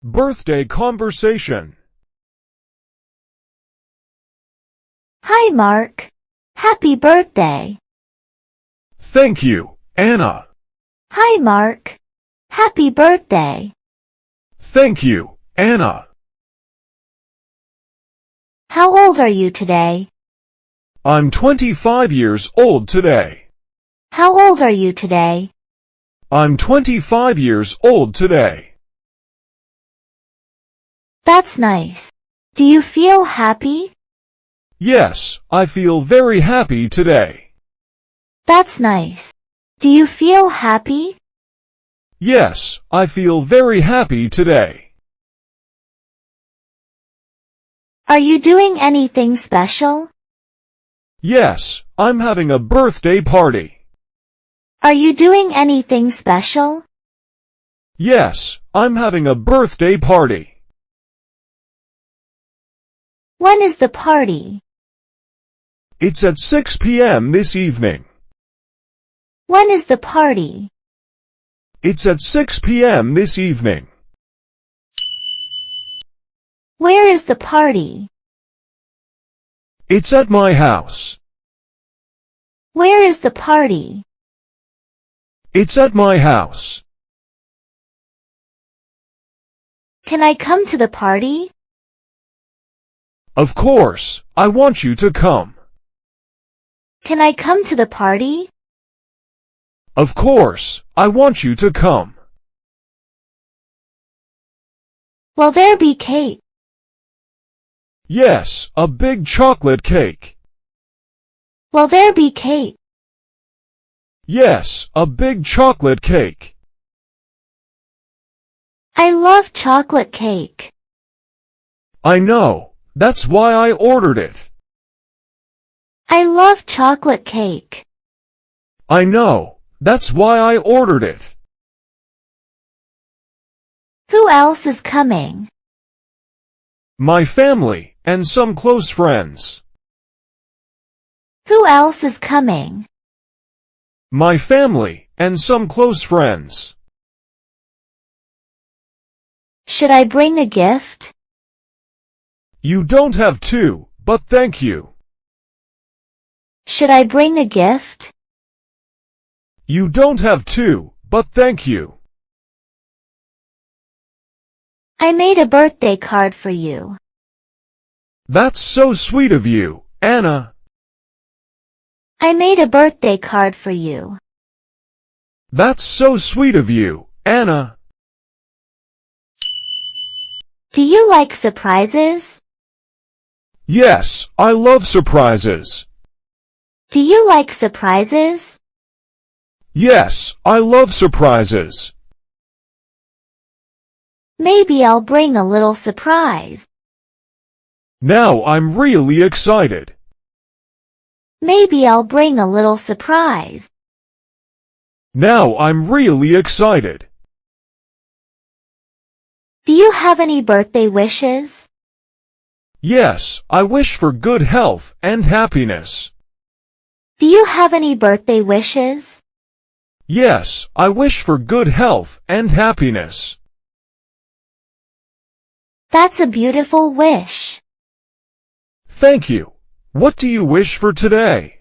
Birthday conversation. Hi, Mark. Happy birthday. Thank you, Anna. Hi, Mark. Happy birthday. Thank you, Anna. How old are you today? I'm 25 years old today. How old are you today? I'm 25 years old today. That's nice. Do you feel happy? Yes, I feel very happy today. That's nice. Do you feel happy? Yes, I feel very happy today. Are you doing anything special? Yes, I'm having a birthday party. Are you doing anything special? Yes, I'm having a birthday party. When is the party? It's at 6 p.m. this evening. When is the party? It's at 6 p.m. this evening. Where is the party? It's at my house. Where is the party? It's at my house. Can I come to the party? Of course, I want you to come. Can I come to the party? Of course, I want you to come. Will there be cake? Yes, a big chocolate cake. Will there be cake? Yes, a big chocolate cake. I love chocolate cake. I know, that's why I ordered it. I love chocolate cake. I know, that's why I ordered it. Who else is coming? My family, and some close friends. Who else is coming? My family, and some close friends. Should I bring a gift? You don't have to, but thank you. Should I bring a gift? You don't have to, but thank you. I made a birthday card for you. That's so sweet of you, Anna. I made a birthday card for you. That's so sweet of you, Anna. Do you like surprises? Yes, I love surprises. Do you like surprises? Yes, I love surprises. Maybe I'll bring a little surprise. Now I'm really excited. Maybe I'll bring a little surprise. Now I'm really excited. Do you have any birthday wishes? Yes, I wish for good health and happiness. Do you have any birthday wishes? Yes, I wish for good health and happiness. That's a beautiful wish. Thank you. What do you wish for today?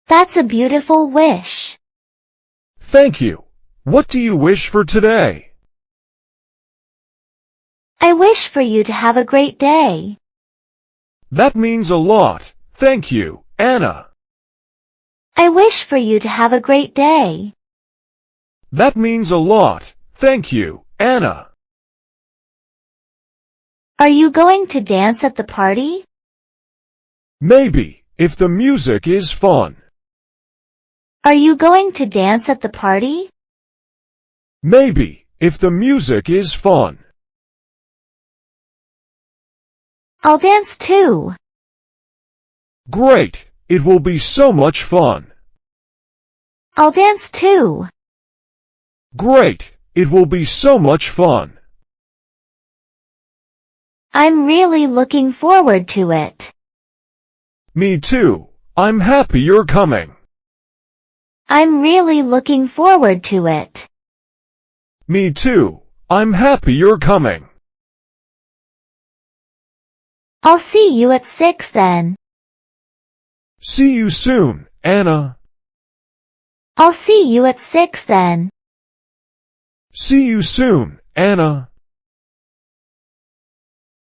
That's a beautiful wish. Thank you. What do you wish for today? I wish for you to have a great day. That means a lot. Thank you, Anna. I wish for you to have a great day. That means a lot. Thank you, Anna. Are you going to dance at the party? Maybe, if the music is fun. Are you going to dance at the party? Maybe, if the music is fun. I'll dance too. Great, it will be so much fun. I'll dance too. Great, it will be so much fun. I'm really looking forward to it. Me too, I'm happy you're coming. I'm really looking forward to it. Me too, I'm happy you're coming. I'll see you at 6 then. See you soon, Anna. I'll see you at 6 then. See you soon, Anna.